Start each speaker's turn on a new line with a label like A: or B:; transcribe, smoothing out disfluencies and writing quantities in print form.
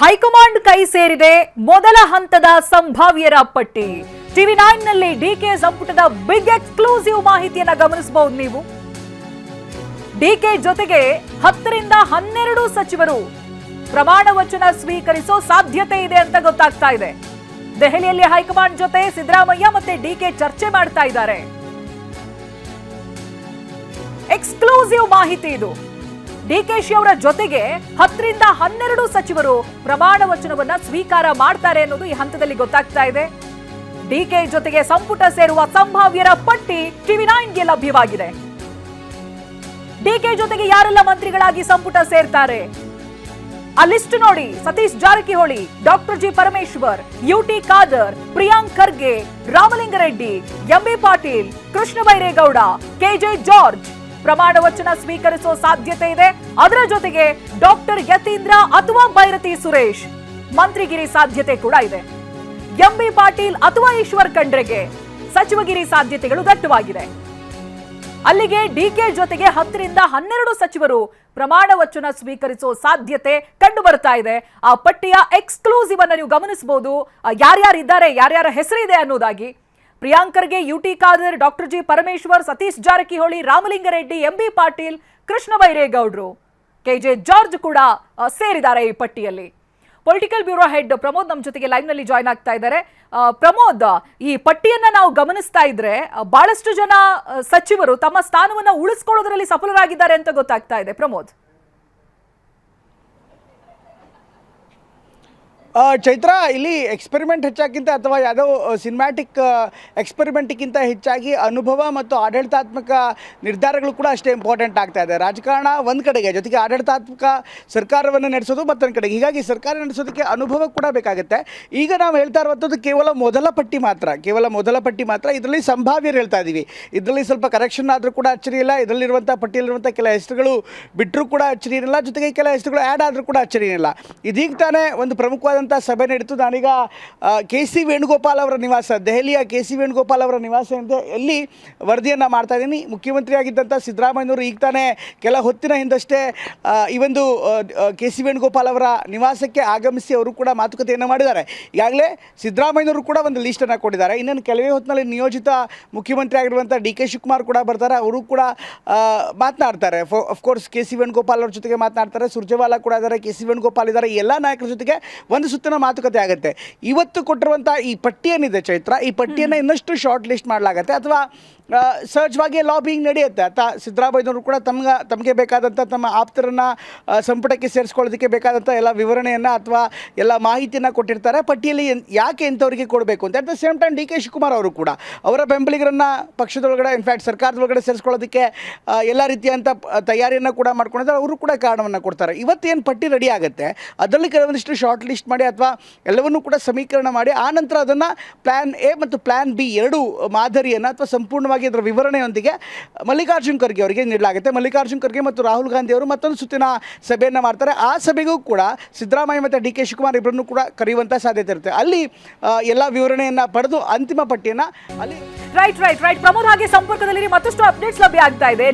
A: High command ಕೈ ಸೇರಿದೆ ಮೊದಲ ಹಂತದ ಸಂಭಾವ್ಯರ ಪಟ್ಟಿ. ಟಿವಿ9 ನಲ್ಲಿ ಡಿಕೆ ಸಂಪುಟದ ಬಿಗ್ ಎಕ್ಸ್ಕ್ಲೂಸಿವ್ ಮಾಹಿತಿಯನ್ನ ಗಮನಿಸಬಹುದು ನೀವು. ಡಿಕೆ ಜೊತೆಗೆ 10 ರಿಂದ 12 ಸಚಿವರು ಪ್ರಮಾಣ ವಚನ ಸ್ವೀಕರಿಸೋ ಸಾಧ್ಯತೆ ಇದೆ ಅಂತ ಗೊತ್ತಾಗ್ತಾ ಇದೆ. ದೆಹಲಿಯಲ್ಲಿ ಹೈಕಮಾಂಡ್ ಜೊತೆ ಸಿದ್ದರಾಮಯ್ಯ ಮತ್ತೆ ಡಿಕೆ ಚರ್ಚೆ ಮಾಡ್ತಾ ಇದ್ದಾರೆ. ಎಕ್ಸ್ಕ್ಲೂಸಿವ್ ಮಾಹಿತಿ ಇದು. ಡಿಕೆಶಿ ಅವರ ಜೊತೆಗೆ 10 ರಿಂದ 12 ಸಚಿವರು ಪ್ರಮಾಣ ವಚನವನ್ನ ಸ್ವೀಕಾರ ಮಾಡ್ತಾರೆ ಅನ್ನೋದು ಈ ಹಂತದಲ್ಲಿ ಗೊತ್ತಾಗ್ತಾ ಇದೆ. ಡಿಕೆ ಜೊತೆಗೆ ಸಂಪುಟ ಸೇರುವ ಸಂಭಾವ್ಯರ ಪಟ್ಟಿ ಟಿವಿ9ಗೆ ಲಭ್ಯವಾಗಿದೆ. ಡಿಕೆ ಜೊತೆಗೆ ಯಾರೆಲ್ಲ ಮಂತ್ರಿಗಳಾಗಿ ಸಂಪುಟ ಸೇರ್ತಾರೆ ಆ ಲಿಸ್ಟ್ ನೋಡಿ. Satish Jarkiholi, doctor G Parameshwar, UT Khader, Priyank Kharge, Ramalinga Reddy, MB Patil, Krishna Byregowda, KJ George ಪ್ರಮಾಣ ವಚನ ಸ್ವೀಕರಿಸೋ ಸಾಧ್ಯತೆ ಇದೆ. ಅದರ ಜೊತೆಗೆ ಡಾಕ್ಟರ್ ಯತೀಂದ್ರ ಅಥವಾ ಬೈರತಿ ಸುರೇಶ್ ಮಂತ್ರಿಗಿರಿ ಸಾಧ್ಯತೆ ಕೂಡ ಇದೆ. ಎಂಬಿ ಪಾಟೀಲ್ ಅಥವಾ ಈಶ್ವರ್ ಖಂಡ್ರೆಗೆ ಸಚಿವಗಿರಿ ಸಾಧ್ಯತೆಗಳು ದಟ್ಟವಾಗಿದೆ. ಅಲ್ಲಿಗೆ ಡಿಕೆ ಜೊತೆಗೆ 10 ರಿಂದ 12 ಸಚಿವರು ಪ್ರಮಾಣ ವಚನ ಸ್ವೀಕರಿಸೋ ಸಾಧ್ಯತೆ ಕಂಡು ಬರ್ತಾ ಇದೆ. ಆ ಪಟ್ಟಿಯ ಎಕ್ಸ್ಕ್ಲೂಸಿವ್ ಅನ್ನು ನೀವು ಗಮನಿಸಬಹುದು. ಯಾರ್ಯಾರಿದ್ದಾರೆ, ಯಾರ್ಯಾರ ಹೆಸರಿದೆ ಅನ್ನೋದಾಗಿ. Priyank Kharge, UT Khader, doctor G Parameshwar, Satish Jarkiholi, Ramalinga Reddy, MB Patil, Krishna ಬೈರೇಗೌಡರು, ಕೆಜೆ ಜಾರ್ಜ್ ಕೂಡ ಸೇರಿದ್ದಾರೆ ಈ ಪಟ್ಟಿಯಲ್ಲಿ. ಪೊಲಿಟಿಕಲ್ ಬ್ಯೂರೋ ಹೆಡ್ ಪ್ರಮೋದ್ ನಮ್ಮ ಜೊತೆಗೆ ಲೈವ್ ನಲ್ಲಿ ಜಾಯ್ನ್ ಆಗ್ತಾ ಇದ್ದಾರೆ. ಪ್ರಮೋದ್, ಈ ಪಟ್ಟಿಯನ್ನ ನಾವು ಗಮನಿಸ್ತಾ ಇದ್ರೆ ಬಹಳಷ್ಟು ಜನ ಸಚಿವರು ತಮ್ಮ ಸ್ಥಾನವನ್ನ ಉಳಿಸ್ಕೊಳ್ಳೋದ್ರಲ್ಲಿ ಸಫಲರಾಗಿದ್ದಾರೆ ಅಂತ ಗೊತ್ತಾಗ್ತಾ ಇದೆ. ಪ್ರಮೋದ್,
B: ಚೈತ್ರ, ಇಲ್ಲಿ ಎಕ್ಸ್ಪೆರಿಮೆಂಟ್ ಹೆಚ್ಚಾಗಿಂತ ಅಥವಾ ಯಾವುದೋ ಸಿನಿಮ್ಯಾಟಿಕ್ ಎಕ್ಸ್ಪೆರಿಮೆಂಟ್ಗಿಂತ ಹೆಚ್ಚಾಗಿ ಅನುಭವ ಮತ್ತು ಆಡಳಿತಾತ್ಮಕ ನಿರ್ಧಾರಗಳು ಕೂಡ ಅಷ್ಟೇ ಇಂಪಾರ್ಟೆಂಟ್ ಆಗ್ತಾ ಇದೆ. ರಾಜಕಾರಣ ಒಂದು ಕಡೆಗೆ, ಜೊತೆಗೆ ಆಡಳಿತಾತ್ಮಕ ಸರ್ಕಾರವನ್ನು ನಡೆಸೋದು ಮತ್ತೊಂದು ಕಡೆಗೆ. ಹೀಗಾಗಿ ಸರ್ಕಾರ ನಡೆಸೋದಕ್ಕೆ ಅನುಭವ ಕೂಡ ಬೇಕಾಗುತ್ತೆ. ಈಗ ನಾವು ಹೇಳ್ತಾ ಇರುವಂಥದ್ದು ಕೇವಲ ಮೊದಲ ಪಟ್ಟಿ ಮಾತ್ರ. ಇದರಲ್ಲಿ ಸಂಭಾವ್ಯರು ಹೇಳ್ತಾ ಇದ್ದೀವಿ. ಇದರಲ್ಲಿ ಸ್ವಲ್ಪ ಕರೆಕ್ಷನ್ ಆದರೂ ಕೂಡ ಅಚ್ಚರಿ ಇಲ್ಲ. ಇದರಲ್ಲಿರುವಂಥ ಪಟ್ಟಿಯಲ್ಲಿರುವಂಥ ಕೆಲ ಹೆಸರುಗಳು ಬಿಟ್ಟರೂ ಕೂಡ ಅಚ್ಚರಿ ಇರಲ್ಲ, ಜೊತೆಗೆ ಕೆಲ ಹೆಸರುಗಳು ಆ್ಯಡ್ ಆದರೂ ಕೂಡ ಅಚ್ಚರಿ ಇರಲ್ಲ. ಇದೀಗ ತಾನೇ ಒಂದು ಪ್ರಮುಖವಾದ ಸಭೆ ನಡೀತು. ನಾನೀಗ ಕೆ.ಸಿ. ವೇಣುಗೋಪಾಲ್ ಅವರ ನಿವಾಸ, ದೆಹಲಿಯ ಕೆ.ಸಿ. ವೇಣುಗೋಪಾಲ್ ಅವರ ನಿವಾಸ ಅಂತ ಎಲ್ಲಿ ವರದಿಯನ್ನು ಮಾಡ್ತಾ ಇದ್ದೀನಿ. ಮುಖ್ಯಮಂತ್ರಿ ಆಗಿದ್ದಂಥ ಸಿದ್ದರಾಮಯ್ಯನವರು ಈಗ ತಾನೇ ಕೆಲ ಹೊತ್ತಿನ ಹಿಂದಷ್ಟೇ ಈ ಒಂದು ಕೆ.ಸಿ. ವೇಣುಗೋಪಾಲ್ ಅವರ ನಿವಾಸಕ್ಕೆ ಆಗಮಿಸಿ ಅವರು ಕೂಡ ಮಾತುಕತೆಯನ್ನು ಮಾಡಿದ್ದಾರೆ. ಈಗಾಗಲೇ ಸಿದ್ದರಾಮಯ್ಯನವರು ಕೂಡ ಒಂದು ಲೀಸ್ಟನ್ನು ಕೊಟ್ಟಿದ್ದಾರೆ. ಇನ್ನೊಂದು ಕೆಲವೇ ಹೊತ್ತಿನಲ್ಲಿ ನಿಯೋಜಿತ ಮುಖ್ಯಮಂತ್ರಿ ಆಗಿರುವಂಥ ಡಿ.ಕೆ. ಶಿವಕುಮಾರ್ ಕೂಡ ಬರ್ತಾರೆ. ಅವರು ಕೂಡ ಮಾತನಾಡ್ತಾರೆ. Of course KC. ವೇಣುಗೋಪಾಲ್ ಅವ್ರ ಜೊತೆಗೆ ಮಾತನಾಡ್ತಾರೆ. ಸುರ್ಜೇವಾಲಾ ಕೂಡ ಇದ್ದಾರೆ, ಕೆ.ಸಿ. ವೇಣುಗೋಪಾಲ್ ಇದ್ದಾರೆ. ಈ ಎಲ್ಲ ನಾಯಕರ ಜೊತೆಗೆ ಒಂದು ಸುತ್ತಿನ ಮಾತುಕತೆ ಆಗುತ್ತೆ. ಇವತ್ತು ಕೊಟ್ಟಿರುವಂಥ ಈ ಪಟ್ಟಿ ಏನಿದೆ ಚೈತ್ರ, ಈ ಪಟ್ಟಿಯನ್ನು ಇನ್ನಷ್ಟು ಶಾರ್ಟ್ ಲಿಸ್ಟ್ ಮಾಡಲಾಗುತ್ತೆ ಅಥವಾ ಸಹಜವಾಗಿ ಲಾಬಿಂಗ್ ನಡೆಯುತ್ತೆ. ಸಿದ್ದರಾಮಯ್ಯನವರು ಕೂಡ ತಮಗೆ ಬೇಕಾದಂಥ ತಮ್ಮ ಆಪ್ತರನ್ನು ಸಂಪುಟಕ್ಕೆ ಸೇರಿಸ್ಕೊಳ್ಳೋದಕ್ಕೆ ಬೇಕಾದಂಥ ಎಲ್ಲ ವಿವರಣೆಯನ್ನು ಅಥವಾ ಎಲ್ಲ ಮಾಹಿತಿಯನ್ನು ಕೊಟ್ಟಿರ್ತಾರೆ. ಪಟ್ಟಿಯಲ್ಲಿ ಯಾಕೆ ಇಂಥವರಿಗೆ ಕೊಡಬೇಕು ಅಂತ. At the same time D K. Shivakumar ಅವರು ಕೂಡ ಅವರ ಬೆಂಬಲಿಗರನ್ನು ಪಕ್ಷದೊಳಗಡೆ, ಇನ್ಫ್ಯಾಕ್ಟ್ ಸರ್ಕಾರದೊಳಗಡೆ ಸೇರಿಸ್ಕೊಳ್ಳೋದಕ್ಕೆ ಎಲ್ಲ ರೀತಿಯಂಥ ತಯಾರಿಯನ್ನು ಕೂಡ ಮಾಡ್ಕೊಂಡಿದ್ದಾರೆ. ಅವರು ಕೂಡ ಕಾರಣವನ್ನು ಕೊಡ್ತಾರೆ. ಇವತ್ತೇನು ಪಟ್ಟಿ ರೆಡಿ ಆಗುತ್ತೆ ಅದರಲ್ಲಿ ಕೆಲವೊಂದಿಷ್ಟು ಶಾರ್ಟ್ ಲಿಸ್ಟ್ ಮಾಡಿ ಅಥವಾ ಎಲ್ಲವನ್ನೂ ಕೂಡ ಸಮೀಕರಣ ಮಾಡಿ ಆ ನಂತರ ಅದನ್ನು ಪ್ಲ್ಯಾನ್ ಎ ಮತ್ತು ಪ್ಲ್ಯಾನ್ ಬಿ ಎರಡು ಮಾದರಿಯನ್ನು ಅಥವಾ ಸಂಪೂರ್ಣವಾಗಿ ಅದರ ವಿವರಣೆಯೊಂದಿಗೆ ಮಲ್ಲಿಕಾರ್ಜುನ್ ಖರ್ಗೆ ಅವರಿಗೆ ನೀಡಲಾಗುತ್ತೆ. ಮಲ್ಲಿಕಾರ್ಜುನ್ ಖರ್ಗೆ ಮತ್ತು ರಾಹುಲ್ ಗಾಂಧಿ ಅವರು ಮತ್ತೊಂದು ಸುತ್ತಿನ ಸಭೆಯನ್ನು ಮಾಡ್ತಾರೆ. ಆ ಸಭೆಗೂ ಕೂಡ ಸಿದ್ದರಾಮಯ್ಯ ಮತ್ತು ಡಿ.ಕೆ. ಶಿವಕುಮಾರ್ ಇಬ್ಬರನ್ನು ಕೂಡ ಕರೆಯುವಂಥ ಸಾಧ್ಯತೆ ಇರುತ್ತೆ. ಅಲ್ಲಿ ಎಲ್ಲ ವಿವರಣೆಯನ್ನು ಪಡೆದು ಅಂತಿಮ ಪಟ್ಟಿಯನ್ನು ಅಲ್ಲಿ
A: ರೈಟ್ ಪ್ರಮೋದ್, ಹಾಗೆ ಸಂಪರ್ಕದಲ್ಲಿ ಮತ್ತಷ್ಟು ಅಪ್ಡೇಟ್ಸ್ ಲಭ್ಯ ಆಗ್ತಾ ಇದೆ.